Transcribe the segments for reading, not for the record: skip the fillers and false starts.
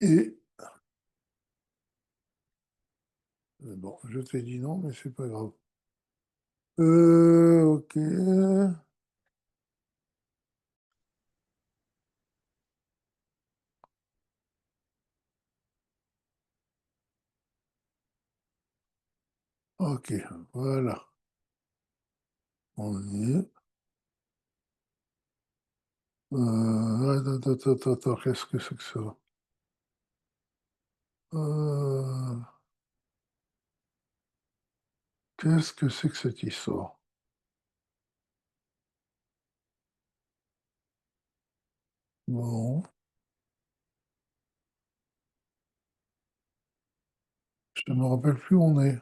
Et bon, je t'ai dit non, mais c'est pas grave. Ok. Ok, voilà. On y est. Attends, qu'est-ce que c'est que ça? Euh, Qu'est-ce que c'est que cette histoire? Bon, je ne me rappelle plus où on est.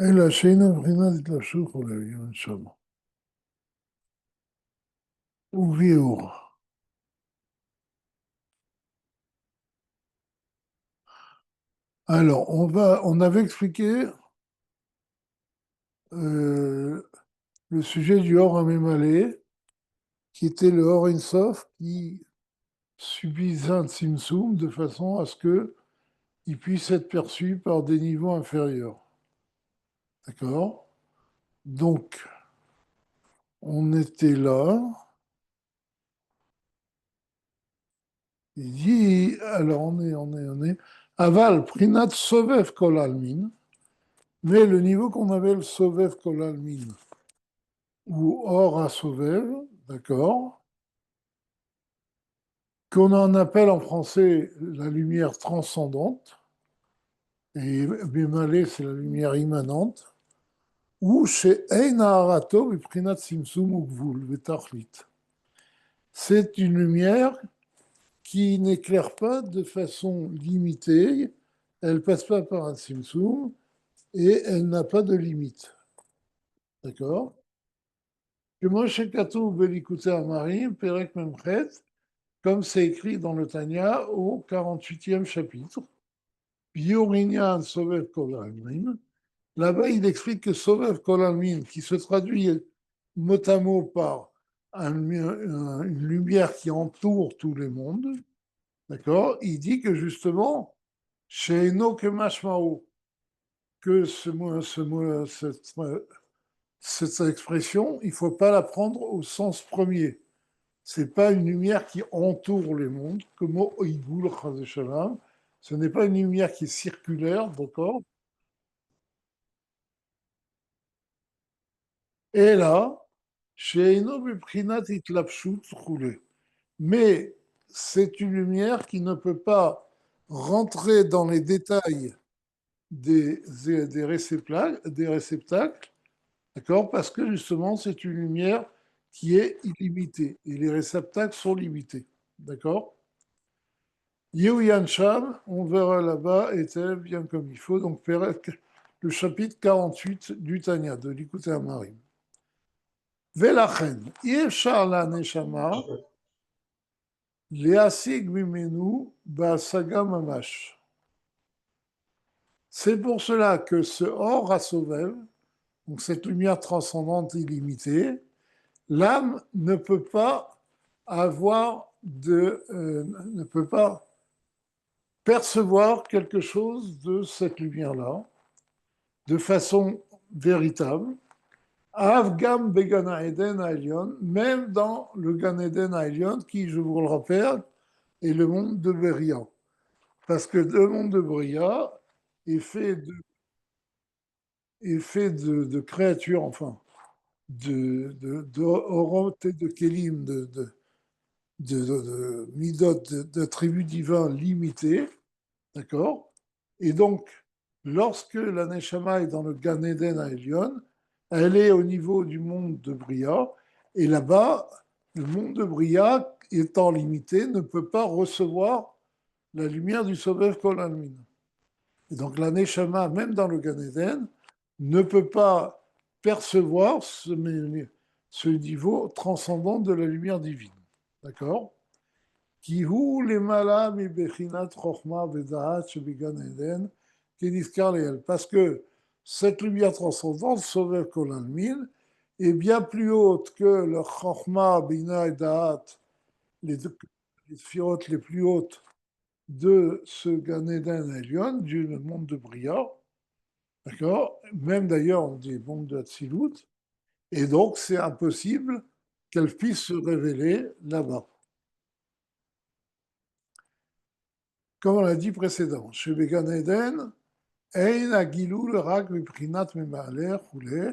אלא שאינו מבחינת התלבשות וכולי, יום שם. וביאור. Alors, on avait expliqué euh, le sujet du Or Amémalé, qui était le Or Insof, qui subit un Tzimtzum de façon à ce qu'il puisse être perçu par des niveaux inférieurs. D'accord? Donc, on était là. Il dit, alors on est. Aval, Prinat Sovev Kol Almin, mais le niveau qu'on avait le Sovev Kol Almin, ou Or à Sovev, d'accord? Qu'on en appelle en français la lumière transcendante, et Bimalé, c'est la lumière immanente, ou chez Eina Arato, Prinat Simsum Ukvul, Vetachlit. C'est une lumière qui n'éclaire pas de façon limitée, elle ne passe pas par un Simsum, et elle n'a pas de limite. D'accord? Que Moshe Katou Belikute Amarim, Perek Memchet, comme c'est écrit dans le Tanya au 48e chapitre. Biorinyan Sovev Kol Almin. Là-bas, il explique que Sovev Kol Almin, qui se traduit mot à mot par une lumière qui entoure tous les mondes, d'accord? Il dit que justement, chez Eno Kemashmao, que cette expression, il ne faut pas la prendre au sens premier. C'est pas une lumière qui entoure les mondes, comme au Oïgoul, Shalom. Ce n'est pas une lumière qui est circulaire, d'accord? Et là, chez Eno Prinat Itlapshut roulé. Mais c'est une lumière qui ne peut pas rentrer dans les détails des réceptacles, d'accord? Parce que justement, c'est une lumière qui est illimitée et les réceptacles sont limités, d'accord? Yehuyan Sham, on verra là-bas, était bien comme il faut. Donc, le chapitre 48 du Tanya, de l'Ikouté Amarim. Velachen, Yefshar la Neshama, Leasig Mimenu, Basaga Mamash. C'est pour cela que ce Or Asovev, donc cette lumière transcendante illimitée, l'âme ne peut pas ne peut pas percevoir quelque chose de cette lumière-là de façon véritable. Avgam Begana Eden Aelion, même dans le Gan Eden Aelion, qui, je vous le rappelle, est le monde de Beria. Parce que le monde de Beria est fait de créatures, enfin, de et de Kélim, de Midot, d'attributs divins limités, d'accord? Et donc, lorsque la Neshama est dans le Gan Eden à Elion, elle est au niveau du monde de Bria, et là-bas, le monde de Bria, étant limité, ne peut pas recevoir la lumière du Sobev Kol Almin. Et donc la Neshama, même dans le Gan Eden, ne peut pas percevoir ce niveau transcendant de la lumière divine. D'accord? כי הוא למעלה מבחינת חוכמה ודעת שבגן עדן, כנזכר לעיל. Parce que cette lumière transcendante, Sovev Kol Almin, est bien plus haute que le Chachma, Bina et Da'at, les sphirotes les plus hautes de ce Gan Eden Elion, du monde de Bria, d'accord. Même d'ailleurs des mondes de Hatzilut, et donc c'est impossible qu'elle puisse se révéler là-bas. Comme on l'a dit précédemment, chez Gan Eden, Ein Agilul Rak Miprinat Memaaler Roulé,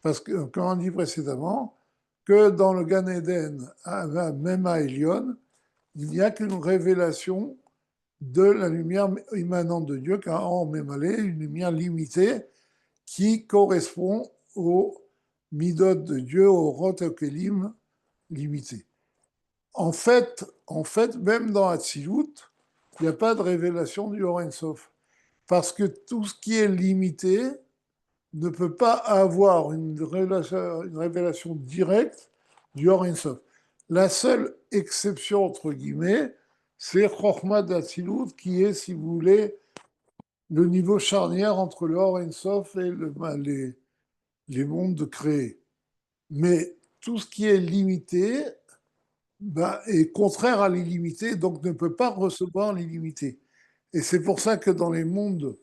parce que, comme on dit précédemment, que dans le Gan Eden, même à Elion, il n'y a qu'une révélation de la lumière immanente de Dieu, car en Mémalé, une lumière limitée qui correspond au midot de Dieu, au rot kelim limité. En fait, même dans Hatzilut, il n'y a pas de révélation du Or Ein Sof, parce que tout ce qui est limité ne peut pas avoir une révélation directe du Or Ein Sof. La seule exception, entre guillemets, c'est Chochma d'Atzilut, qui est, si vous voulez, le niveau charnière entre le Or Ein Sof et les mondes créés. Mais tout ce qui est limité est contraire à l'illimité, donc ne peut pas recevoir l'illimité. Et c'est pour ça que dans les mondes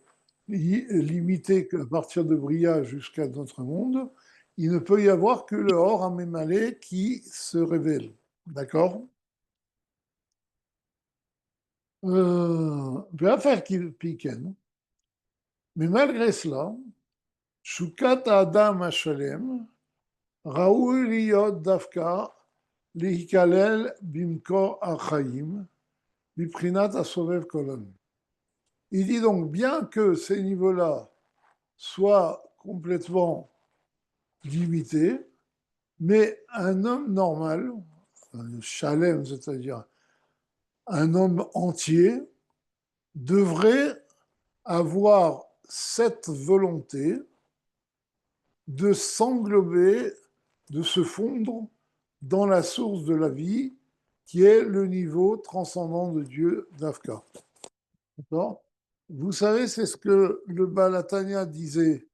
limités, à partir de Bria jusqu'à notre monde, il ne peut y avoir que le Or Amémalé qui se révèle. D'accord. Piken. Mais malgré cela, Shukat Adam Hashalem, Raoul Liyot Dafka, Lihikalel Bimko Achaim, Biprinat Asovev Kolon. Il dit donc, bien que ces niveaux-là soient complètement limités, mais un homme normal, un shalem, c'est-à-dire un homme entier, devrait avoir cette volonté de s'englober, de se fondre dans la source de la vie, qui est le niveau transcendant de Dieu d'Afka. D'accord. Vous savez, c'est ce que le Balatania disait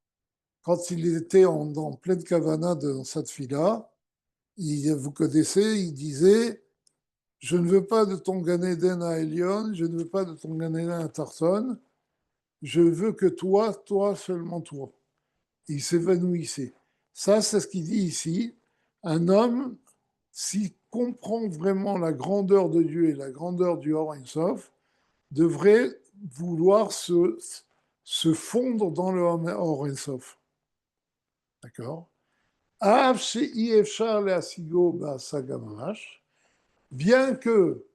quand il était en pleine kavana dans cette fila. Vous connaissez, il disait: je ne veux pas de ton Gan Eden à Elion, je ne veux pas de ton Gan Eden à Tarton, je veux que toi, seulement toi. Il s'évanouissait. Ça, c'est ce qu'il dit ici. Un homme, s'il comprend vraiment la grandeur de Dieu et la grandeur du Or Ein Sof, devrait vouloir se fondre dans le Or Ein Sof. D'accord. Bien que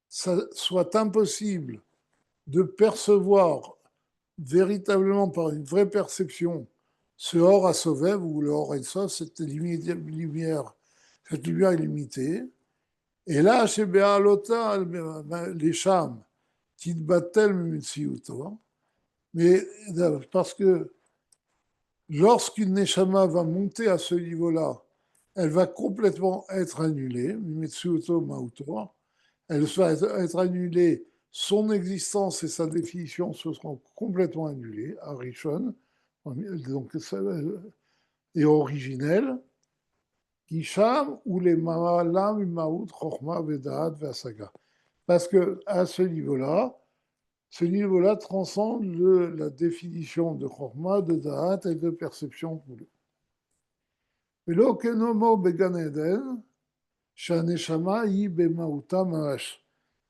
ça soit impossible de percevoir véritablement par une vraie perception ce Or à Sovev ou le Or Ein Sof, cette lumière illimitée. Et là, chez Béalota, les Sham, Tidbatel Mitsiuto, mais parce que lorsqu'une Neshama va monter à ce niveau-là, elle va complètement être annulée, Mimetsuto Mauto, elle va être annulée, son existence et sa définition se seront complètement annulées, Arishon, donc, et originelle, Kisham ou les Mamalam, Maout, Chochma, Vedaat, Vasaga. Parce que à ce niveau-là transcende la définition de Chochma, de Da'at et de perception.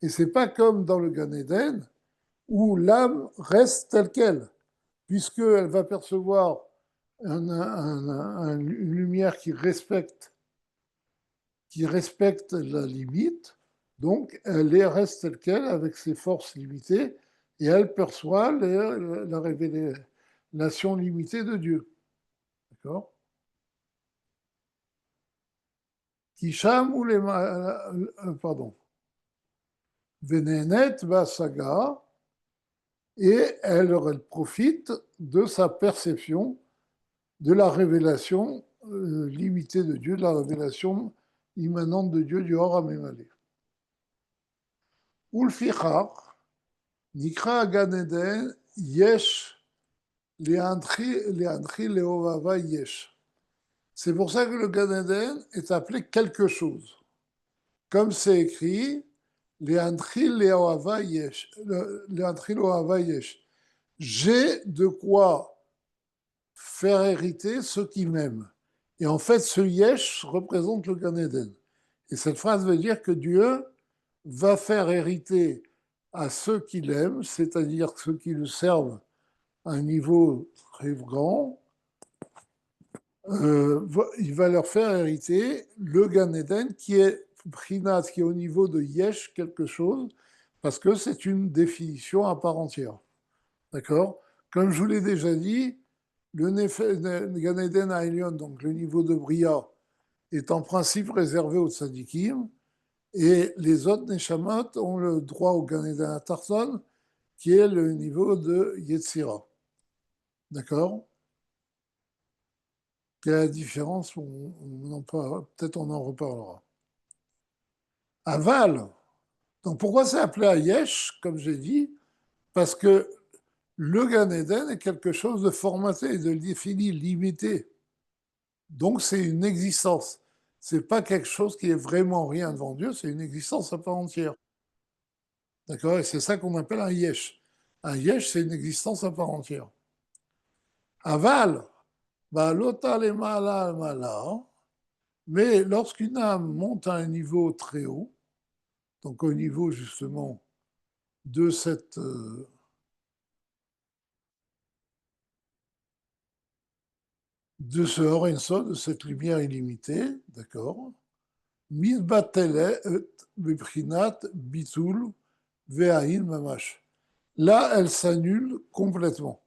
Et c'est pas comme dans le Gan Eden où l'âme reste telle qu'elle, puisqu'elle va percevoir une lumière qui respecte la limite, donc elle reste telle qu'elle avec ses forces limitées et elle perçoit la révélation limitée de Dieu. D'accord. Kisham ou les. Pardon. Venenet Vasaga, et elle profite de sa perception de la révélation limitée de Dieu, de la révélation immanente de Dieu du Or Amémalé. ולפיכך נקרא גן עדן יש להנחיל לאהובה יש. C'est pour ça que le Gan Eden est appelé quelque chose. Comme c'est écrit, Le'anchil le'ohava yesh. Le'anchil le'ohava yesh. J'ai de quoi faire hériter ceux qui m'aiment. Et en fait, ce yesh représente le Gan Eden. Et cette phrase veut dire que Dieu va faire hériter à ceux qui l'aiment, c'est-à-dire ceux qui le servent à un niveau très grand, il va leur faire hériter le Gan Eden qui est Prinat, qui est au niveau de Yesh quelque chose, parce que c'est une définition à part entière. D'accord? Comme je vous l'ai déjà dit, le Gan Eden à Elion, donc le niveau de Bria, est en principe réservé aux tzadikim, et les autres Neshamot ont le droit au Gan Eden à Tarton, qui est le niveau de Yetzira. D'accord? Quelle est la différence? Peut-être on en reparlera. Aval. Donc pourquoi c'est appelé Ayesh, comme j'ai dit? Parce que le Gan Eden est quelque chose de formaté, de défini, limité. Donc c'est une existence. C'est pas quelque chose qui est vraiment rien devant Dieu, c'est une existence à part entière. D'accord? Et c'est ça qu'on appelle un Yesh. Un Yesh, c'est une existence à part entière. Aval, bah, l'ota le mala mala. Mais lorsqu'une âme monte à un niveau très haut, donc au niveau justement de de ce Horenso, de cette lumière illimitée, d'accord, Mitbatelet beprinat bitul ve'ahin mamash. Là, elle s'annule complètement.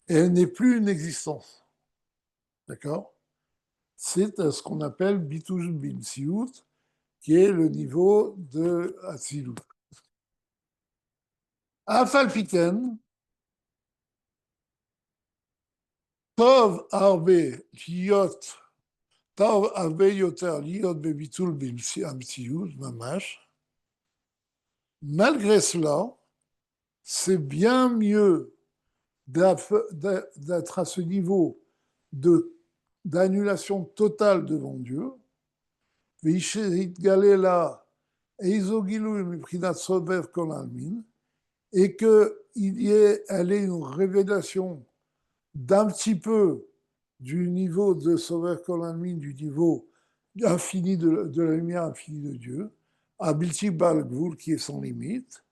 Et elle n'est plus une existence. D'accord? C'est ce qu'on appelle bitul binsiut, qui est le niveau de Atzilut. Afalpiken, Tov arbe liot טוב הרבה יותר להיות בביטול המציאות, ממש. Malgré cela, c'est bien mieux d'être à ce niveau d'annulation totale devant Dieu. Et qu'elle ait une révélation d'un petit peu du niveau de Sover Kolanmin, du niveau infini de la lumière infinie de Dieu, à Bilti Balgvul qui est sans limite,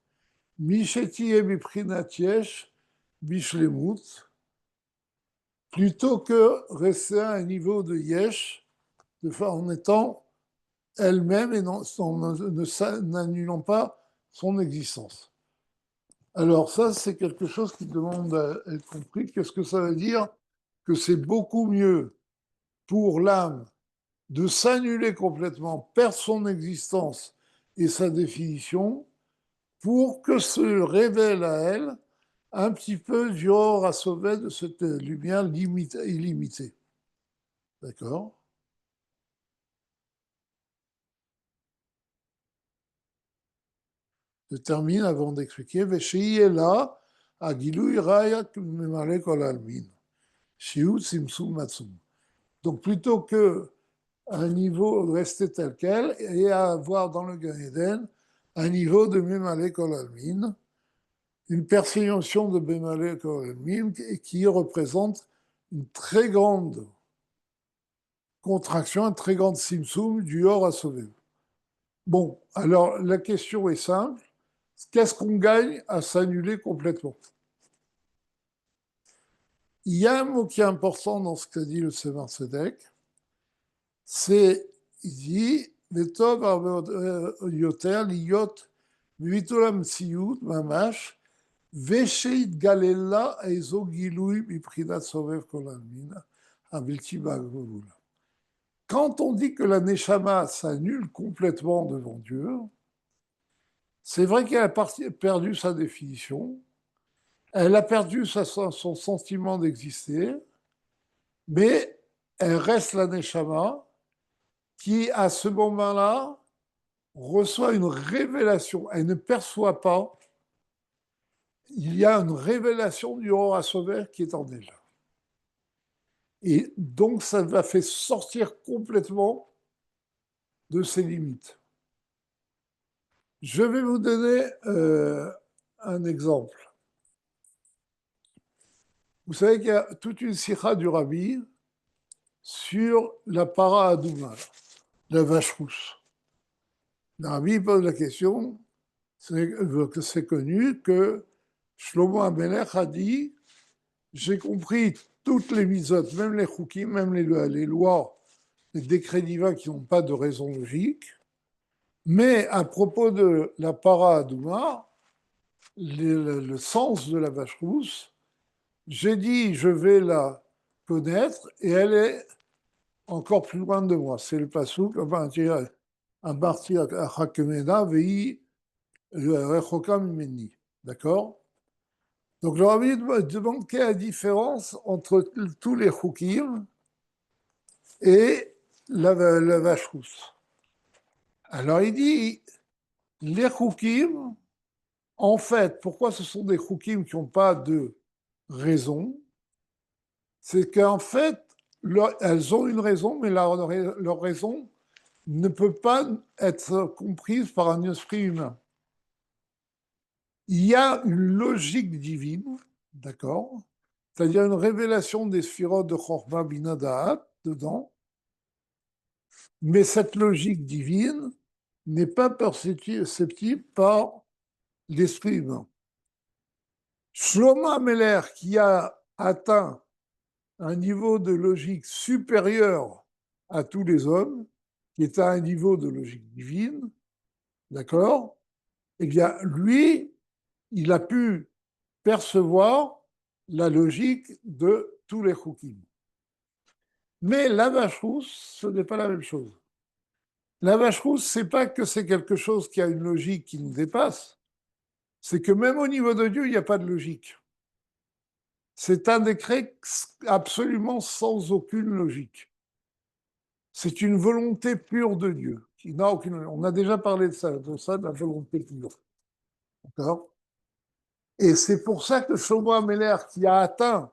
Misheti et Biprinatiesh, Bishlemut, plutôt que rester à un niveau de Yesh, en étant elle-même et n'annulant pas son existence. Alors ça, c'est quelque chose qui demande à être compris. Qu'est-ce que ça veut dire? Que c'est beaucoup mieux pour l'âme de s'annuler complètement, perdre son existence et sa définition, pour que se révèle à elle un petit peu du hors à sauver de cette lumière illimitée. D'accord? Je termine avant d'expliquer. Veshéi est là, à Gilou Iraya Memale Kol Almin. Shiut Simsum Matsum. Donc plutôt que un niveau de rester tel quel et à avoir dans le Gan Eden un niveau de Memale Kol Almin, une persécution de Memale Kol Almin qui représente une très grande contraction, une très grande simsum du hors à sauver. Bon, alors la question est simple. Qu'est-ce qu'on gagne à s'annuler complètement? Il y a un mot qui est important dans ce qu'a dit le Sefer Tzedek, c'est, il dit, Vetov yoter liot bitul hamtsiut mamash ושהתגלה galela איזו גילוי מבחינת סובב כל העלמין, הבלתי בגבול. Quand on dit que la Neshama s'annule complètement devant Dieu, c'est vrai qu'elle a perdu sa définition, elle a perdu son sentiment d'exister, mais elle reste la Neshama qui, à ce moment-là, reçoit une révélation. Elle ne perçoit pas. Il y a une révélation du Or HaSover qui est en elle. Et donc, ça va fait sortir complètement de ses limites. Je vais vous donner un exemple. Vous savez qu'il y a toute une sikha du Rabbi sur la para adouma, la vache rousse. Le Rabbi pose la question, c'est connu que Shlomo Amelech a dit « J'ai compris toutes les misotes, même les choukim, même les lois, les décrets divins qui n'ont pas de raison logique, mais à propos de la para adouma, le sens de la vache rousse, j'ai dit je vais la connaître et elle est encore plus loin de moi. C'est le pasouk, un parti à Hakemena, vei rechokam mimeni. D'accord? Donc je leur ai demandé quelle est la différence entre tous les choukim et la vache rousse. Alors il dit, les choukim, en fait, pourquoi ce sont des choukim qui n'ont pas de raison? C'est qu'en fait, elles ont une raison, mais leur raison ne peut pas être comprise par un esprit humain. Il y a une logique divine, d'accord? C'est-à-dire une révélation des sphirotes de Chorma Bina Da'at dedans, mais cette logique divine n'est pas perceptible par l'esprit humain. Shlomo Ameler, qui a atteint un niveau de logique supérieur à tous les hommes, qui est à un niveau de logique divine, d'accord? Eh bien, lui, il a pu percevoir la logique de tous les choukim. Mais la vache rousse, ce n'est pas la même chose. La vache rousse, c'est pas que c'est quelque chose qui a une logique qui nous dépasse, c'est que même au niveau de Dieu, il n'y a pas de logique. C'est un décret absolument sans aucune logique. C'est une volonté pure de Dieu. Qui n'a aucune... On a déjà parlé de la volonté pure. D'accord? Et c'est pour ça que Shlomo Ameler, qui a atteint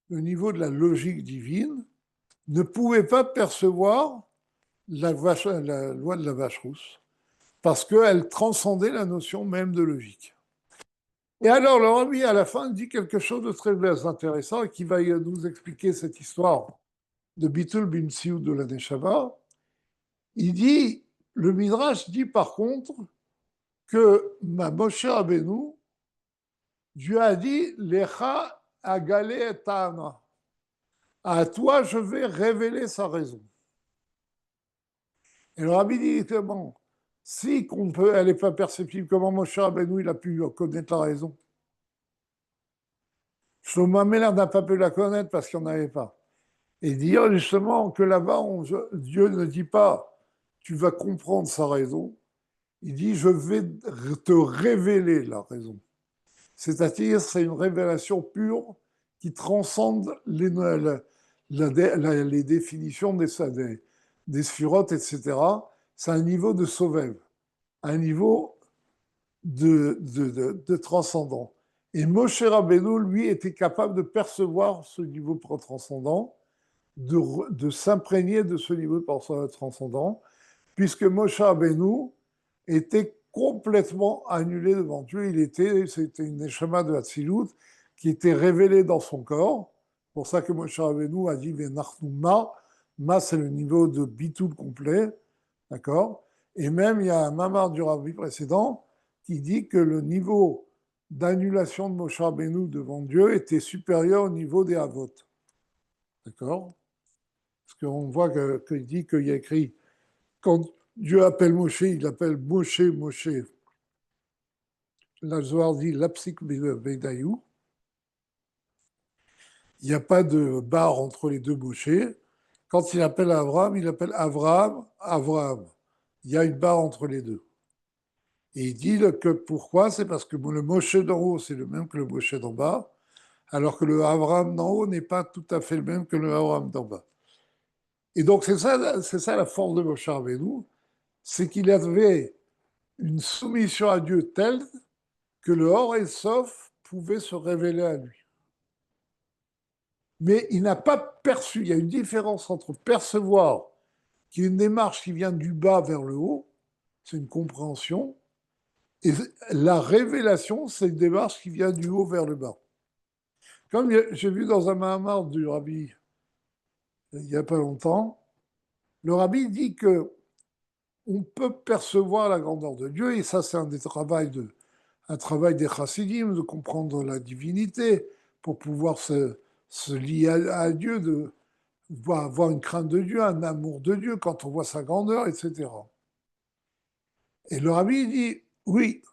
le niveau de la logique divine, ne pouvait pas percevoir la loi de la vache rousse, parce qu'elle transcendait la notion même de logique. Et alors, le Rabbi, à la fin, dit quelque chose de très intéressant et qui va nous expliquer cette histoire de Bitul Bimsiou de la Neshama. Il dit, le Midrash dit par contre que ma Moshe Rabbeinu, Dieu a dit, Lecha agale et ta'ama. À toi, je vais révéler sa raison. Et le Rabbi dit, bon, si elle n'est pas perceptible, comment Moshe Rabbeinu il a pu connaître la raison? Shlomo Ameler n'a pas pu la connaître parce qu'il n'y en avait pas. Et dire justement que là-bas, Dieu ne dit pas, tu vas comprendre sa raison, il dit, je vais te révéler la raison. C'est-à-dire, c'est une révélation pure qui transcende les définitions des sphirotes, etc. C'est un niveau de sauvève, un niveau de transcendant. Et Moshe Rabbeinu, lui, était capable de percevoir ce niveau transcendant, de s'imprégner de ce niveau transcendant, puisque Moshe Rabbeinu était complètement annulé devant Dieu. C'était une neshama de Hatzilut qui était révélée dans son corps. C'est pour ça que Moshe Rabbeinu a dit Venachnu Ma. Ma, c'est le niveau de bitul complet. D'accord? Et même, il y a un mamar du Rabbi précédent qui dit que le niveau d'annulation de Moshe Rabbeinu devant Dieu était supérieur au niveau des Havot. D'accord? Parce qu'on voit qu'il dit qu'il y a écrit quand Dieu appelle Moshe, il appelle Moshe, Moshe. La Zohar dit l'apsik Vedayou. Il n'y a pas de barre entre les deux Moshe. Quand il appelle Abraham, il appelle Abraham, Abraham. Il y a une barre entre les deux. Et il dit que pourquoi? C'est parce que le Moshe d'en haut, c'est le même que le Moshe d'en bas, alors que le Abraham d'en haut n'est pas tout à fait le même que le Abraham d'en bas. Et donc, c'est ça la force de Moshe Rabbeinu, c'est qu'il avait une soumission à Dieu telle que le Or et Sof pouvait se révéler à lui. Mais il n'a pas perçu, il y a une différence entre percevoir, qui est une démarche qui vient du bas vers le haut, c'est une compréhension, et la révélation, c'est une démarche qui vient du haut vers le bas. Comme j'ai vu dans un mahamar du rabbi il n'y a pas longtemps, le rabbi dit que on peut percevoir la grandeur de Dieu, et ça c'est un travail des chassidim, de comprendre la divinité, pour pouvoir se lier à Dieu, de avoir une crainte de Dieu, un amour de Dieu quand on voit sa grandeur, etc. Et le rabbi dit, oui,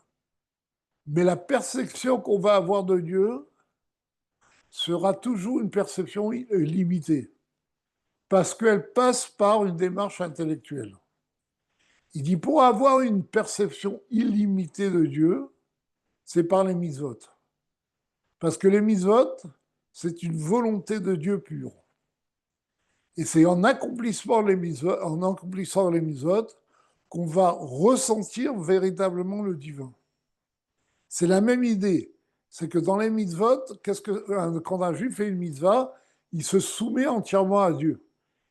mais la perception qu'on va avoir de Dieu sera toujours une perception limitée, parce qu'elle passe par une démarche intellectuelle. Il dit, pour avoir une perception illimitée de Dieu, c'est par les mitzvot. Parce que les mitzvot, c'est une volonté de Dieu pure. Et c'est en accomplissant les mitzvot qu'on va ressentir véritablement le divin. C'est la même idée. C'est que dans les mitzvot, quand un juif fait une mitzvah, il se soumet entièrement à Dieu.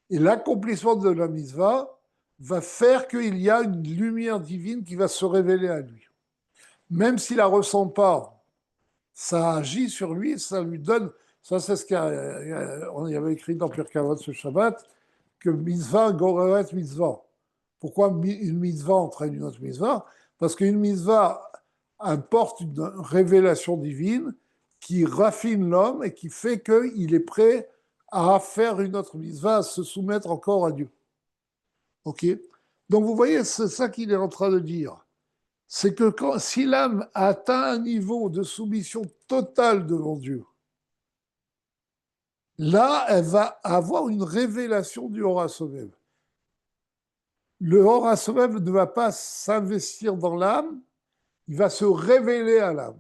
Et l'accomplissement de la mitzvah va faire qu'il y a une lumière divine qui va se révéler à lui. Même s'il ne la ressent pas, ça agit sur lui, ça lui donne. Ça, c'est ce qu'on y avait écrit dans Pirkei Avot ce Shabbat, que mitzvah goreret mitzvah. Pourquoi une mitzvah entraîne une autre mitzvah? Parce qu'une mitzvah apporte une révélation divine qui raffine l'homme et qui fait qu'il est prêt à faire une autre mitzvah, à se soumettre encore à Dieu. Ok? Donc vous voyez, c'est ça qu'il est en train de dire. C'est que si l'âme atteint un niveau de soumission totale devant Dieu, là, elle va avoir une révélation du Or HaSovev. Le Or HaSovev ne va pas s'investir dans l'âme, il va se révéler à l'âme.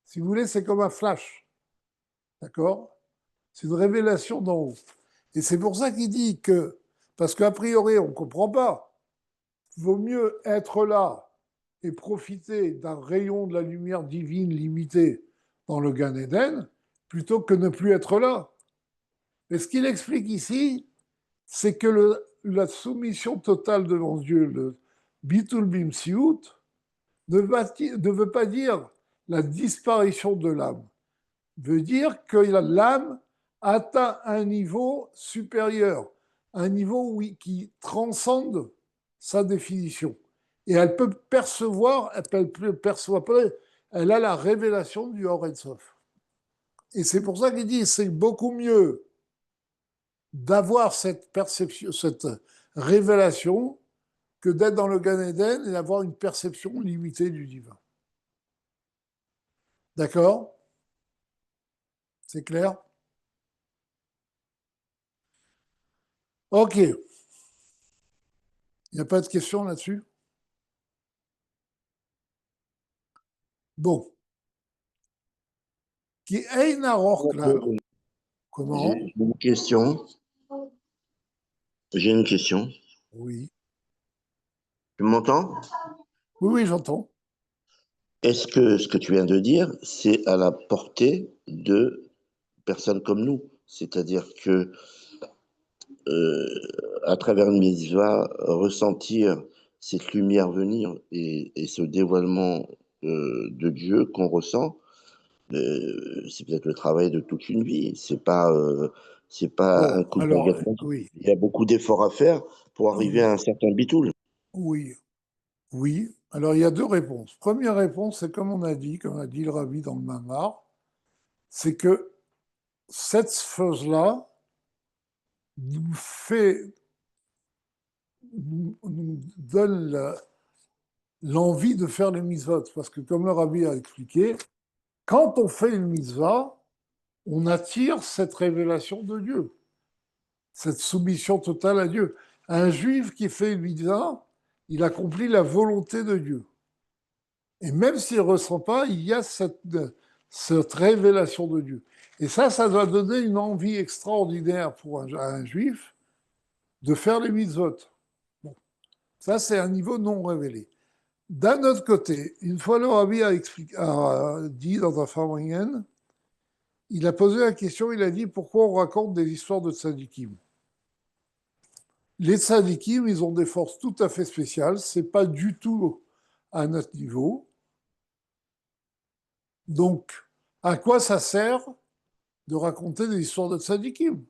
Si vous voulez, c'est comme un flash. D'accord? C'est une révélation d'en haut. Et c'est pour ça qu'il dit que, parce qu'a priori, on ne comprend pas, il vaut mieux être là et profiter d'un rayon de la lumière divine limité dans le Gan Eden, plutôt que ne plus être là. Mais ce qu'il explique ici, c'est que la soumission totale devant Dieu, le Bitul Bimsiut, ne veut pas dire la disparition de l'âme. Veut dire que l'âme atteint un niveau supérieur, un niveau qui transcende sa définition. Et elle peut percevoir, elle a la révélation du Or Ein Sof. Et c'est pour ça qu'il dit c'est beaucoup mieux d'avoir cette perception, cette révélation, que d'être dans le Gan Eden et d'avoir une perception limitée du divin. D'accord? C'est clair? Ok. Il n'y a pas de questions là-dessus? Bon. Qui est Klal. Comment? J'ai une question. J'ai une question. Oui. Tu m'entends? Oui, oui, j'entends. Est-ce que ce que tu viens de dire, c'est à la portée de personnes comme nous? C'est-à-dire que à travers une mitzvah, ressentir cette lumière venir et ce dévoilement de Dieu qu'on ressent, c'est peut-être le travail de toute une vie. C'est pas un Bon, coup de alors, baguette magique. oui. Il y a beaucoup d'efforts à faire pour arriver à un certain bitoul. Oui. Oui. Alors, il y a deux réponses. Première réponse, c'est comme on a dit le Rabbi dans le Mamar, c'est que cette chose-là nous donne l'envie de faire les mitzvot. Parce que comme le Rabbi a expliqué, quand on fait une mitzvah, on attire cette révélation de Dieu, cette soumission totale à Dieu. Un juif qui fait une mitzvah, il accomplit la volonté de Dieu. Et même s'il ne ressent pas, il y a cette révélation de Dieu. Et ça doit donner une envie extraordinaire pour un juif de faire les mitzvot. Bon. Ça, c'est un niveau non révélé. D'un autre côté, une fois le rabbi a dit dans un Farmringen, il a posé la question, il a dit pourquoi on raconte des histoires de tzadikim. Les tzadikim, ils ont des forces tout à fait spéciales, c'est pas du tout à notre niveau. Donc, à quoi ça sert de raconter des histoires de tzadikim?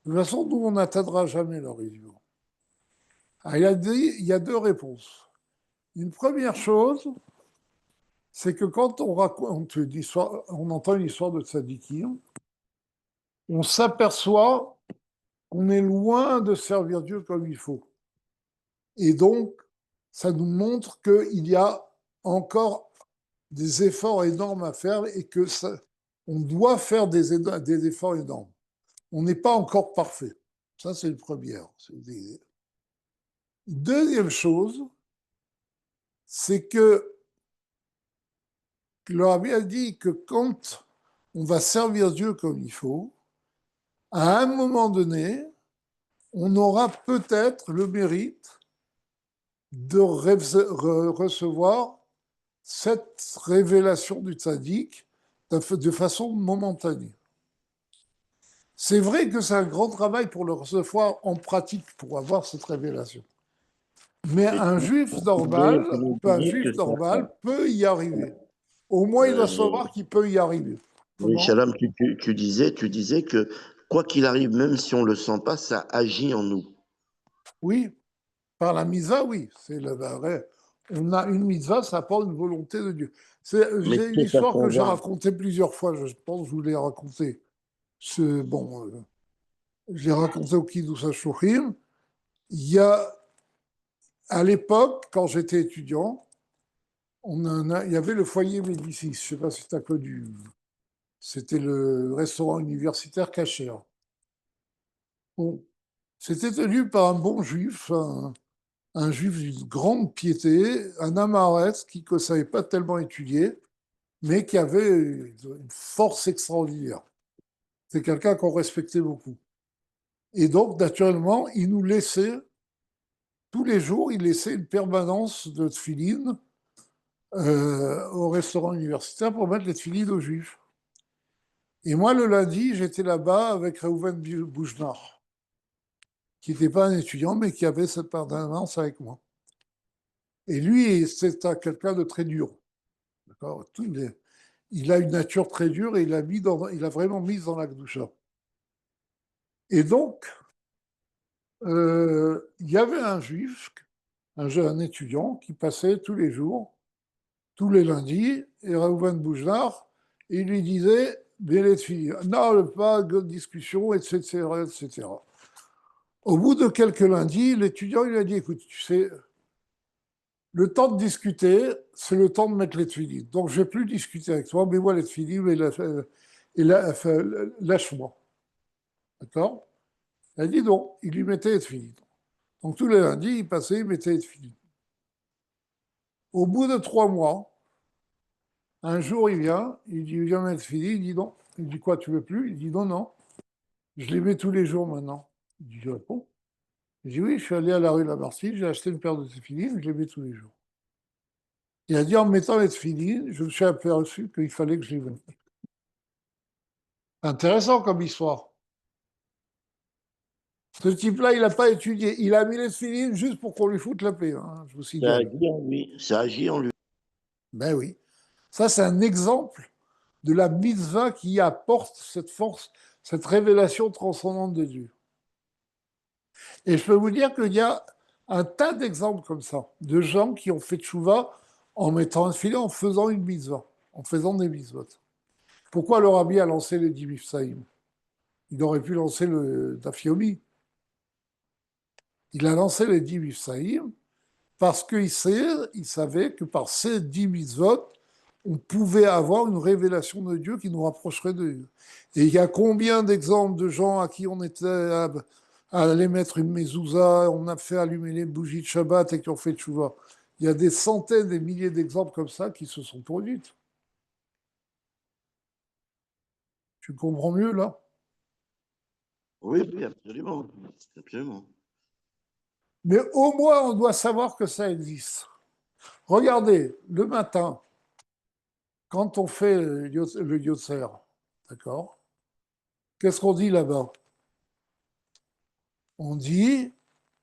De toute façon, nous, on n'atteindra jamais leur niveau. Alors, il a dit, il y a deux réponses. Une première chose, c'est que quand on raconte une histoire, on entend une histoire de tzadikim, on s'aperçoit qu'on est loin de servir Dieu comme il faut. Et donc, ça nous montre qu'il y a encore des efforts énormes à faire et que ça, on doit faire des efforts énormes. On n'est pas encore parfait. Ça, c'est une première. Deuxième chose, c'est que le rabbi a dit que quand on va servir Dieu comme il faut, à un moment donné, on aura peut-être le mérite de recevoir cette révélation du tzaddik de façon momentanée. C'est vrai que c'est un grand travail pour le recevoir en pratique, pour avoir cette révélation. Mais Et un juif normal, tu nous disais que ça, peut y arriver. Au moins, il doit euh, savoir qu'il peut y arriver. oui, Comment? Shalom, tu disais que quoi qu'il arrive, même si on ne le sent pas, ça agit en nous. Oui, par la mitzvah, oui. C'est le vrai. On a une mitzvah, ça apporte une volonté de Dieu. Mais J'ai une qu'est-ce histoire que qu'on j'ai va? racontée plusieurs fois, je pense que je vous l'ai racontée. Bon, je l'ai raconté au Kiddush HaShluchim. Il y a, à l'époque, quand j'étais étudiant, il y avait le foyer Médicis, je ne sais pas si tu as connu. C'était le restaurant universitaire caché. Bon, c'était tenu par un bon juif, un juif d'une grande piété, un Amarès qui ne savait pas tellement étudier, mais qui avait une force extraordinaire. C'est quelqu'un qu'on respectait beaucoup. Et donc, naturellement, il nous laissait, tous les jours, il laissait une permanence de tefilines au restaurant universitaire pour mettre les tefilines aux juifs. Et moi, le lundi, j'étais là-bas avec Reuven Boujnar, qui n'était pas un étudiant, mais qui avait cette permanence avec moi. Et lui, c'est quelqu'un de très dur. D'accord. Il a une nature très dure et il a vraiment mis dans la Gdoucha. Et donc, il y avait un juif, un jeune étudiant, qui passait tous les jours, tous les lundis, et Reuven Boujnar, il lui disait, Bélet fille, non, pas de discussion, etc., etc. Au bout de quelques lundis, l'étudiant lui a dit, écoute, tu sais, le temps de discuter, c'est le temps de mettre les tefilines. Donc, je ne vais plus discuter avec toi, mets-moi les tefilines lâche-moi. D'accord. Elle dit non, il lui mettait les tefilines. Donc, tous les lundis, il passait, il mettait les tefilines. Au bout de 3 mois, un jour, il vient, il dit, viens mettre les tefilines, il dit non. Il dit quoi, tu veux plus? Il dit non, non, je les mets tous les jours maintenant. Il dit, je réponds. Il dit oui, je suis allé à la rue Lamartine, j'ai acheté une paire de tefilines, je les mets tous les jours. Il a dit en mettant les tefilines, je me suis aperçu qu'il fallait que je les mette. Intéressant comme histoire. Ce type-là, il n'a pas étudié. Il a mis les tefilines juste pour qu'on lui foute la paix, hein, je vous Ça signale. agit en lui. Ça agit en lui. Ben oui. Ça, c'est un exemple de la mitzvah qui apporte cette force, cette révélation transcendante de Dieu. Et je peux vous dire qu'il y a un tas d'exemples comme ça, de gens qui ont fait tchouva en mettant un filet, en faisant une mitzvah, en faisant des mitzvot. Pourquoi le rabbi a lancé les 10 Mifsaïm? Il aurait pu lancer le Dafyomi. Il a lancé les 10 Mifsaïm parce qu'il savait que par ces 10 mitzvot, on pouvait avoir une révélation de Dieu qui nous rapprocherait de Dieu. Et il y a combien d'exemples de gens à qui on était à aller mettre une mezouza, on a fait allumer les bougies de Shabbat et qui ont fait tchouva. Il y a des centaines, des milliers d'exemples comme ça qui se sont produits. Tu comprends mieux là? Oui, oui, absolument. Absolument. Mais au moins, on doit savoir que ça existe. Regardez, le matin, quand on fait le yotzer, d'accord? Qu'est-ce qu'on dit là-bas? On dit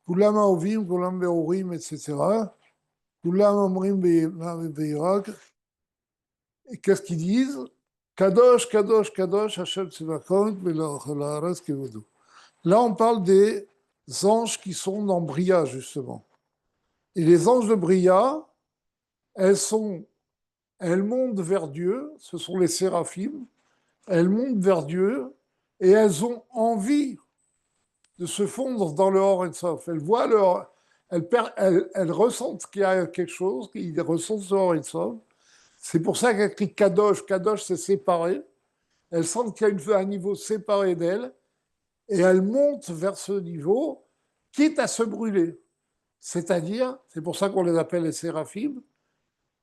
Kulam Aovim, Kulam Beorim, etc. Kulam Omrim Beirak. Et qu'est-ce qu'ils disent? Kadosh, Kadosh, Kadosh, Hashem Tzevakot, Belaaretz Kevodo. Là, on parle des anges qui sont dans Bria, justement. Et les anges de Bria, elles sont, elles montent vers Dieu, ce sont les séraphim, elles montent vers Dieu et elles ont envie de se fondre dans le Or et Sof. Elles voient leur, elles ressentent qu'il y a quelque chose, qu'ils ressentent ce Or et Sof. C'est pour ça qu'elle crie Kadosh. Kadosh, c'est séparé. Elles sentent qu'il y a un niveau séparé d'elles et elles montent vers ce niveau, quitte à se brûler. C'est-à-dire, c'est pour ça qu'on les appelle les séraphim,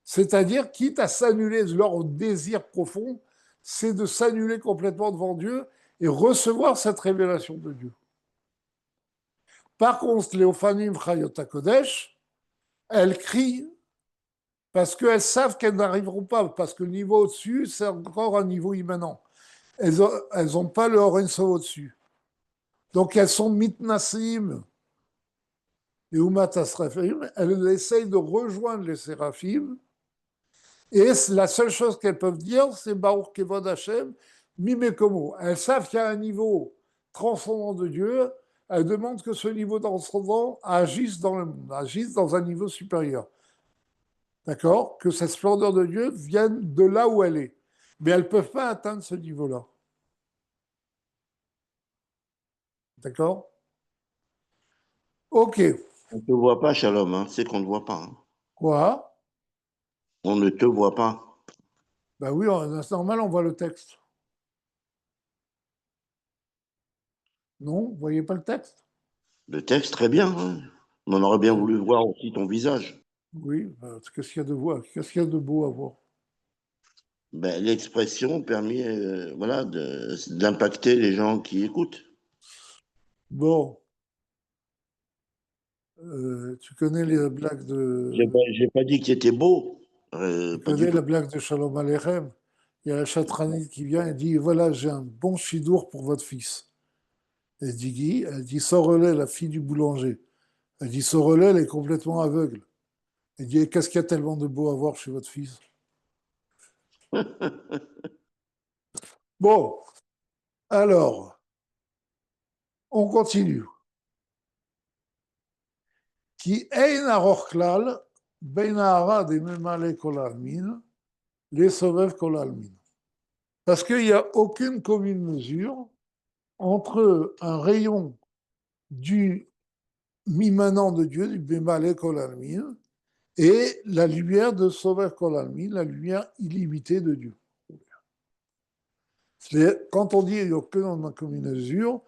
c'est-à-dire quitte à s'annuler, leur désir profond, c'est de s'annuler complètement devant Dieu et recevoir cette révélation de Dieu. Par contre, les Ophanim Chayot HaKodesh, elles crient parce qu'elles savent qu'elles n'arriveront pas, parce que le niveau au-dessus, c'est encore un niveau immanent. Elles n'ont pas le Horenso au-dessus. Donc elles sont mitnasim et umatasrafim, elles essayent de rejoindre les séraphim, et la seule chose qu'elles peuvent dire, c'est Baruch Kevod Hashem, Mimekomo. Elles savent qu'il y a un niveau transcendant de Dieu, elles demandent que ce niveau transcendant agisse dans le monde, agisse dans un niveau supérieur. D'accord? Que cette splendeur de Dieu vienne de là où elle est. Mais elles ne peuvent pas atteindre ce niveau-là. D'accord? Ok. On ne te voit pas, Shalom, hein. C'est qu'on ne te voit pas, hein. Quoi? On ne te voit pas. Ben oui, c'est normal, on voit le texte. Non? Vous ne voyez pas le texte? Le texte, très bien, hein. On aurait bien voulu voir aussi ton visage. Oui. Qu'est-ce qu'il y a de beau? Qu'est-ce qu'il y a de beau à voir? Ben, l'expression permet voilà, d'impacter les gens qui écoutent. Bon. Tu connais les blagues de. J'ai pas dit que c'était beau, Tu pas du connais tout. la blague de Shalom Aleichem? Il y a la chatranite qui vient et dit voilà, j'ai un bon chidour pour votre fils. Elle dit Guy, elle dit Sorelais, la fille du boulanger. Elle dit Sorelais, elle est complètement aveugle. Elle dit qu'est-ce qu'il y a tellement de beau à voir chez votre fils? Bon, alors, on continue. Qui ein arochlal, ben arad et memale kolalmin, les sauvev kolalmin. Parce qu'il n'y a aucune commune mesure entre un rayon du immanent de Dieu, du Bemale Kolalmin, et la lumière de Sover Kolalmin, la lumière illimitée de Dieu. Quand on dit qu'il n'y a aucune commune mesure,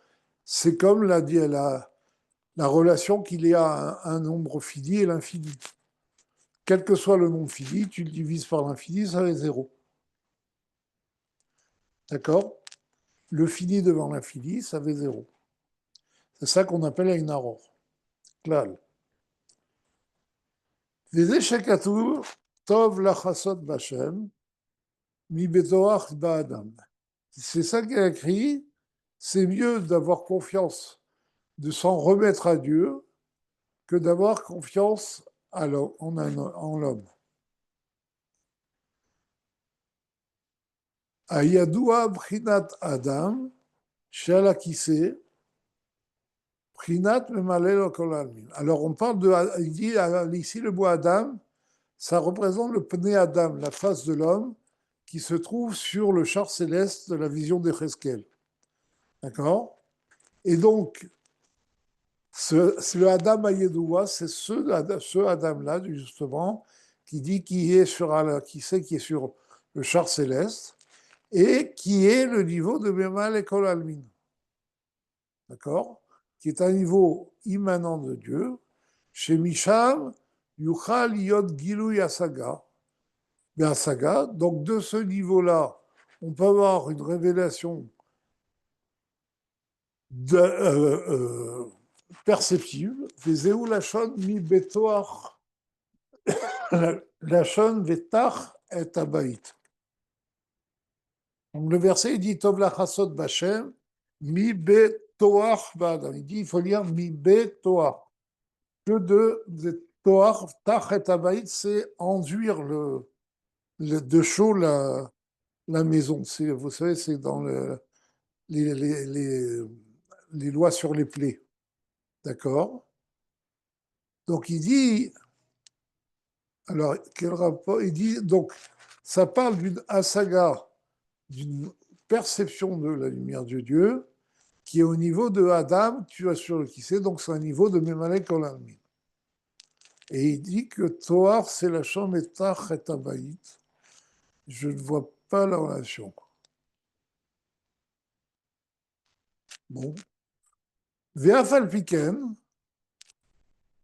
c'est comme la relation qu'il y a à un nombre fini et l'infini. Quel que soit le nombre fini, tu le divises par l'infini, ça fait zéro. D'accord? Le fini devant l'infini, ça fait zéro. C'est ça qu'on appelle un aror. Klal. וזה שכתוב, טוב לחסות בהשם, מבטוח באדם. C'est ça qu'il a écrit, c'est mieux d'avoir confiance, de s'en remettre à Dieu, que d'avoir confiance en l'homme. Ayadoua Brinat Adam, Shala Kise, Brinat Memalel Kolalmin. Alors on parle de, il dit ici le mot Adam, ça représente le Pné Adam, la face de l'homme, qui se trouve sur le char céleste de la vision d'Echeskel. D'accord? Et donc, le Adam Ayedoua, c'est ce Adam-là, justement, qui dit qui sait qui est sur le char céleste et qui est le niveau de Bemal Ekol Almin. D'accord? Qui est un niveau immanent de Dieu. Chez Misham, Yuchal Yod Gilou Yasaga. Saga. Donc, de ce niveau-là, on peut avoir une révélation perceptible. Des Eulachon mi betoar Lachon vetach et abaït. Donc le verset il dit Tov lachasot b'Hashem mi betoach ba'adam. Il dit il faut lire mi betoach. Que de toach tach et abaït, c'est enduire de chaud la maison. Vous savez, c'est dans les, les, les, les lois sur les plaies. D'accord. Donc il dit, alors quel rapport? Il dit, donc ça parle d'une asaga, d'une perception de la lumière de Dieu qui est au niveau de Adam, tu as sur le qui c'est, donc c'est un niveau de Memalek Olamim. Et il dit que Toar, c'est la chambre etach et abaït. Je ne vois pas la relation. Bon. Ve'afal piken,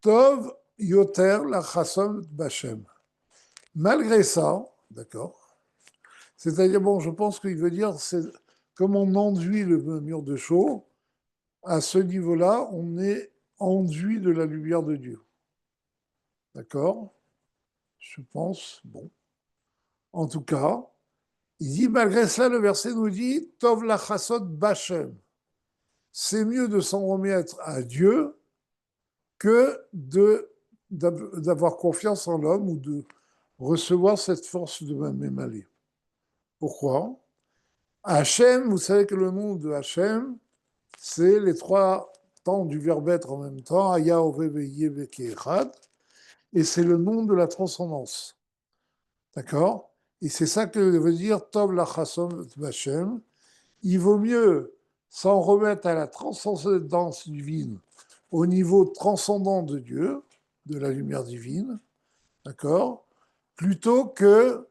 Tov yoter la chasson b'Hashem. Malgré ça, d'accord, c'est-à-dire, bon, je pense qu'il veut dire, c'est comme on enduit le mur de chaux, à ce niveau-là, on est enduit de la lumière de Dieu. D'accord. Je pense, bon. En tout cas, il dit, malgré cela, le verset nous dit, Tov la chasson b'Hashem. C'est mieux de s'en remettre à Dieu que d'avoir confiance en l'homme ou de recevoir cette force de Mémalé. Pourquoi? Hachem, vous savez que le nom de Hachem, c'est les trois temps du verbe être en même temps, Aya, Ove, Yeve, Keechad, et c'est le nom de la transcendance. D'accord? Et c'est ça que veut dire Tov Lachasson Hachem. Il vaut mieux s'en remettre à la transcendance divine au niveau transcendant de Dieu, de la lumière divine, d'accord, plutôt que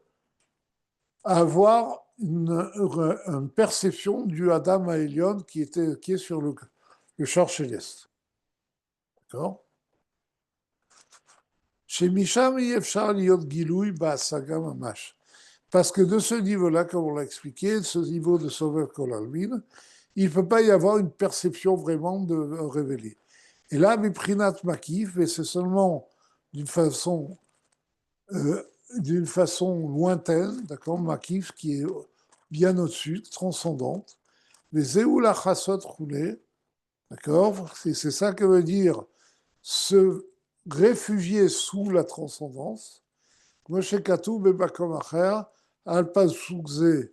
avoir une perception du Adam à Elion qui est sur le char céleste. D'accord. Chez Misham, Yefshar Liot Giloui Ba'asaga Mamash. Parce que de ce niveau-là, comme on l'a expliqué, ce niveau de Sover Kolalmin, il ne peut pas y avoir une perception vraiment de révélée. Et là, Miprinat Makif, et c'est seulement d'une façon, euh, d'une façon lointaine, d'accord, Makif, qui est bien au-dessus, transcendante, les Zéoula Chassot roulé, d'accord, c'est ça que veut dire se réfugier sous la transcendance. Moshe Katou, Bebakom Acher, Alpaz Soukze,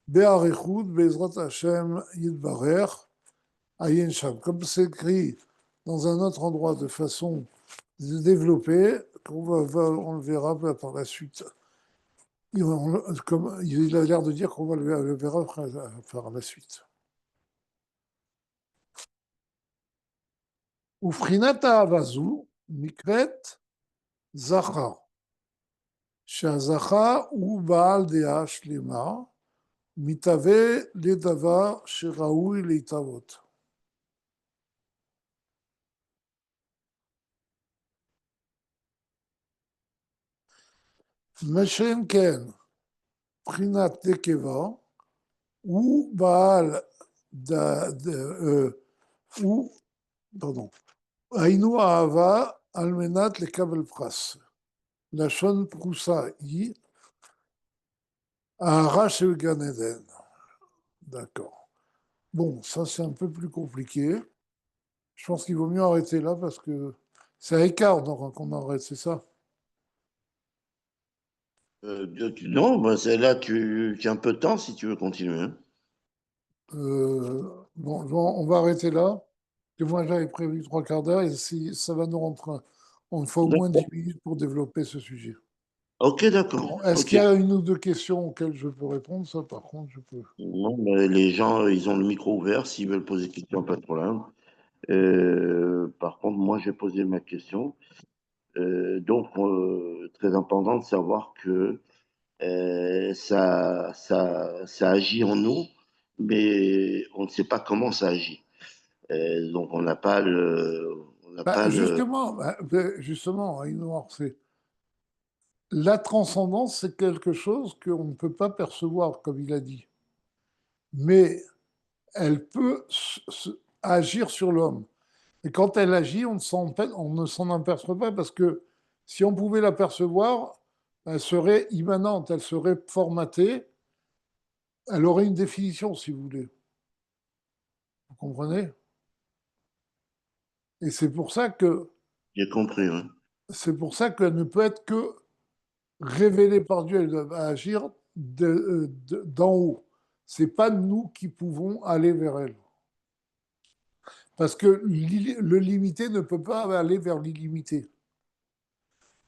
Be'arichud, Bezrat Hashem, Yidbarer, Ayen Sham. Comme c'est écrit dans un autre endroit de façon développée, on le verra par la suite. Il a l'air de dire qu'on le verra par la suite. Ufrinata Avazou, Mikret, Zachar. שהזכה הוא בעל דעה שלמה, מתהווה לדבר שראוי להתהוות. מה שאין כן, מבחינת נקבה, הוא בעל, היינו אהבה על מנת לקבל פרס. לשון פרוסה היא ההרה של גן עדן. D'accord. Bon, ça c'est un peu plus compliqué. Je pense qu'il vaut mieux arrêter là parce que c'est à écart donc, qu'on arrête, c'est ça. Non, ben c'est là, tu as un peu de temps si tu veux continuer, hein. Bon, on va arrêter là. Que moi j'avais prévu trois quarts d'heure et si ça va nous rentrer, on faut au moins 10 D'accord. minutes pour développer ce sujet. Ok, d'accord. Bon, est-ce Ok. qu'il y a une ou deux questions auxquelles je peux répondre? Ça, par contre, je peux. Non, mais les gens, ils ont le micro ouvert. S'ils veulent poser des questions, pas de problème. Par contre, moi, j'ai posé ma question. Donc, très important de savoir que ça agit en nous, mais on ne sait pas comment ça agit. Donc, on n'a pas on n'a pas le. Justement, Aïnoar, c'est la transcendance, c'est quelque chose qu'on ne peut pas percevoir, comme il a dit. Mais elle peut agir sur l'homme. Et quand elle agit, on ne s'en aperçoit pas parce que Si on pouvait l'apercevoir, elle serait immanente, elle serait formatée, elle aurait une définition, si vous voulez. Vous comprenez? Et J'ai compris, oui. c'est pour ça qu'elle ne peut être que révélée par Dieu. Elle va agir d'en haut. C'est pas nous qui pouvons aller vers elle. Parce que le limité ne peut pas aller vers l'illimité.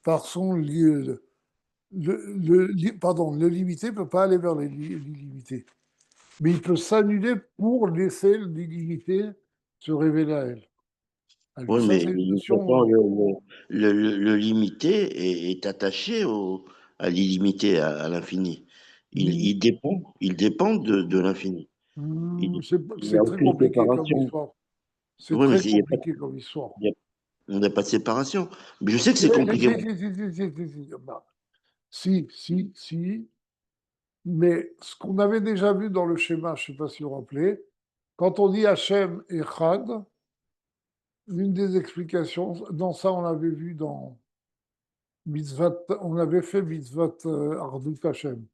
Par son pardon, le limité ne peut pas aller vers l'illimité. Mais il peut s'annuler pour laisser l'illimité se révéler à elle. À lui. Oui, Ça, mais c'est une pourtant, notion. le limité est attaché à l'illimité, à l'infini. Il dépend de l'infini. Il n'y a C'est très aucune compliqué comme séparation. histoire. C'est Oui, mais très compliqué comme histoire. il n'y a pas de séparation. Mais je sais que c'est Si, compliqué. si, si. Mais ce qu'on avait déjà vu dans le schéma, je ne sais pas si vous vous rappelez, quand on dit Hachem et Chad, une des explications, dans ça on l'avait vu dans Mitzvot, on avait fait Mitzvot Ardut Hachem.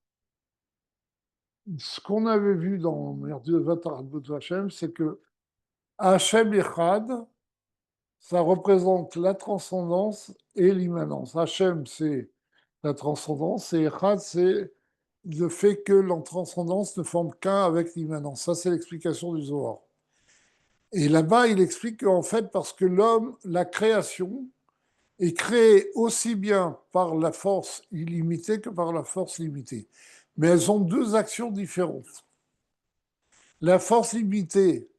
Ce qu'on avait vu dans Mitzvot Ardut Hachem, c'est que Hachem et Chad, ça représente la transcendance et l'immanence. Hachem, c'est la transcendance et Chad, c'est le fait que la transcendance ne forme qu'un avec l'immanence. Ça, c'est l'explication du Zohar. Et là-bas, il explique qu'en fait, parce que l'homme, la création, est créée aussi bien par la force illimitée que par la force limitée. Mais elles ont deux actions différentes. La force limitée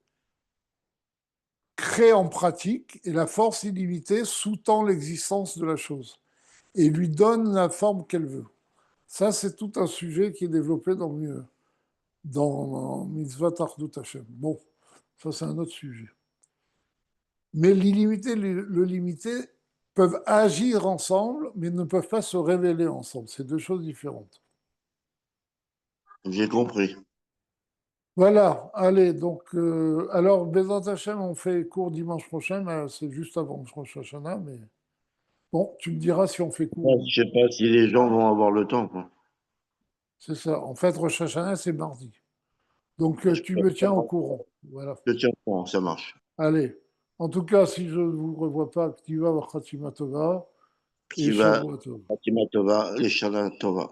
crée en pratique et la force illimitée sous-tend l'existence de la chose et lui donne la forme qu'elle veut. Ça, c'est tout un sujet qui est développé dans Mitzvah Tardut Hashem. Bon, ça, c'est un autre sujet. Mais l'illimité et le limité peuvent agir ensemble, mais ne peuvent pas se révéler ensemble. C'est deux choses différentes. J'ai compris. Voilà, allez, donc, alors, Bezat Hashem, on fait cours dimanche prochain, c'est juste avant Rosh Hashanah, mais bon, tu me diras si on fait cours. Ouais, je sais pas si les gens vont avoir le temps, quoi. C'est ça. En fait, Rosh Hashanah, c'est mardi. Donc, Je tu me tiens au courant. Voilà. te tiens au courant, ça marche. Allez. En tout cas, si je ne vous revois pas, Ktiva Vachatima Tova et Qui va, Shavua Tov. Fatima Tova, les Shana Tova.